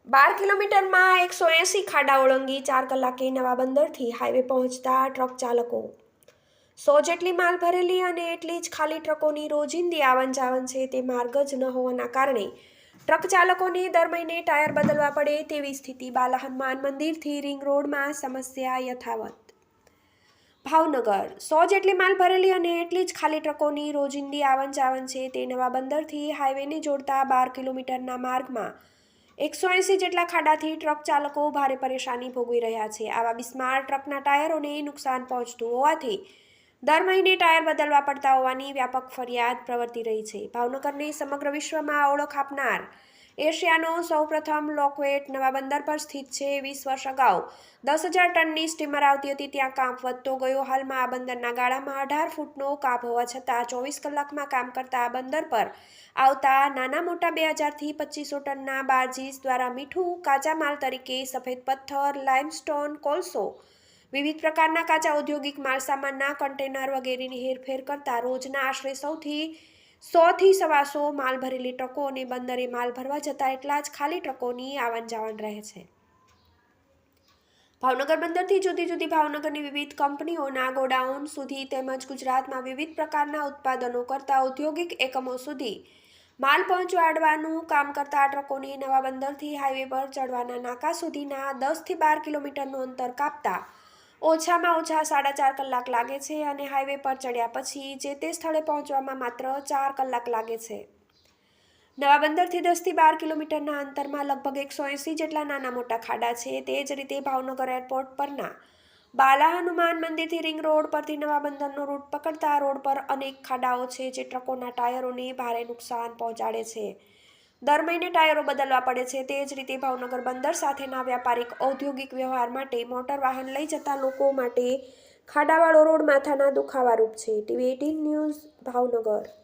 12 કિલોમીટરમાં 180 ખાડા ઓળંગી 4 કલાકે નવા બંદરથી હાઈવે પહોંચતા ટ્રક ચાલકો 100 જેટલી માલ ભરેલી અને એટલી જ ખાલી ટ્રકોની રોજિંદી આવન જાવન છે તે માર્ગ જ ન હોવાના કારણે ટ્રક ચાલકોને દર મહિને ટાયર બદલવા પડે તેવી સ્થિતિ. બાલા હનુમાન મંદિરથી રિંગ રોડમાં સમસ્યા યથાવત. ભાવનગર 100 જેટલી માલ ભરેલી અને એટલી જ ખાલી ટ્રકોની રોજિંદી આવન જાવન છે તે નવા બંદરથી હાઈવેને જોડતા 12 કિલોમીટરના માર્ગમાં 180 જેટલા ખાડાથી ટ્રક ચાલકો ભારે પરેશાની ભોગવી રહ્યા છે. આવા બિસ્માર ટ્રકના ટાયરોને નુકસાન પહોંચતું હોવાથી દર મહિને ટાયર બદલવા પડતા હોવાની વ્યાપક ફરિયાદ પ્રવર્તી રહી છે. ભાવનગરને સમગ્ર વિશ્વમાં ઓળખ આપનાર એશિયાનો સૌપ્રથમ લોકવેટ નવા બંદર પર સ્થિત છે. 20 વર્ષ અગાઉ 10,000 ટનની સ્ટીમર આવતી હતી, ત્યાં કાપ વધતો ગયો. હાલમાં આ બંદરના ગાળામાં 18 ફૂટનો કાપ હોવા છતાં 24 કલાકમાં કામ કરતા આ બંદર પર આવતા નાના મોટા 2000થી 2500 ટનના બાર્જીસ દ્વારા મીઠું, કાચા માલ તરીકે સફેદ પથ્થર, લાઇમસ્ટોન, કોલસો, વિવિધ પ્રકારના કાચા ઔદ્યોગિક માલસામાનના કન્ટેનર વગેરેની હેરફેર કરતા રોજના આશરે 100 થી 125 માલ ભરેલી ટ્રકો અને બંદરે માલ ભરવા જતા એટલા જ ખાલી ટ્રકોની આવન જાવન રહે છે. ભાવનગર બંદરથી જુદી જુદી ભાવનગરની વિવિધ કંપનીઓના ગોડાઉન સુધી તેમજ ગુજરાતમાં વિવિધ પ્રકારના ઉત્પાદનો કરતા ઔદ્યોગિક એકમો સુધી માલ પહોંચાડવાનું કામ કરતા આ ટ્રકોને નવા બંદરથી હાઈવે પર ચડવાના નાકા સુધીના 10 થી 12 કિલોમીટરનું અંતર કાપતા ઓછામાં ઓછા 4.5 કલાક લાગે છે અને હાઈવે પર ચડ્યા પછી જે તે સ્થળે પહોંચવામાં માત્ર 4 કલાક લાગે છે. નવા બંદરથી 10 થી 12 કિલોમીટરના અંતરમાં લગભગ 180 જેટલા નાના મોટા ખાડા છે. તે જ રીતે ભાવનગર એરપોર્ટ પરના બાલા હનુમાન મંદિરથી રિંગ રોડ પરથી નવા બંદરનો રૂટ પકડતા રોડ પર અનેક ખાડાઓ છે જે ટ્રકોના ટાયરોને ભારે નુકસાન પહોંચાડે છે. દર મહિને ટાયરો બદલવા પડે છે. તે જ રીતે ભાવનગર બંદર સાથેના વ્યાપારિક ઔદ્યોગિક વ્યવહાર માટે મોટર વાહન લઈ જતા લોકો માટે ખાડાવાળો રોડ માથાના દુખાવારૂપ છે. TV18 news, Bhavnagar.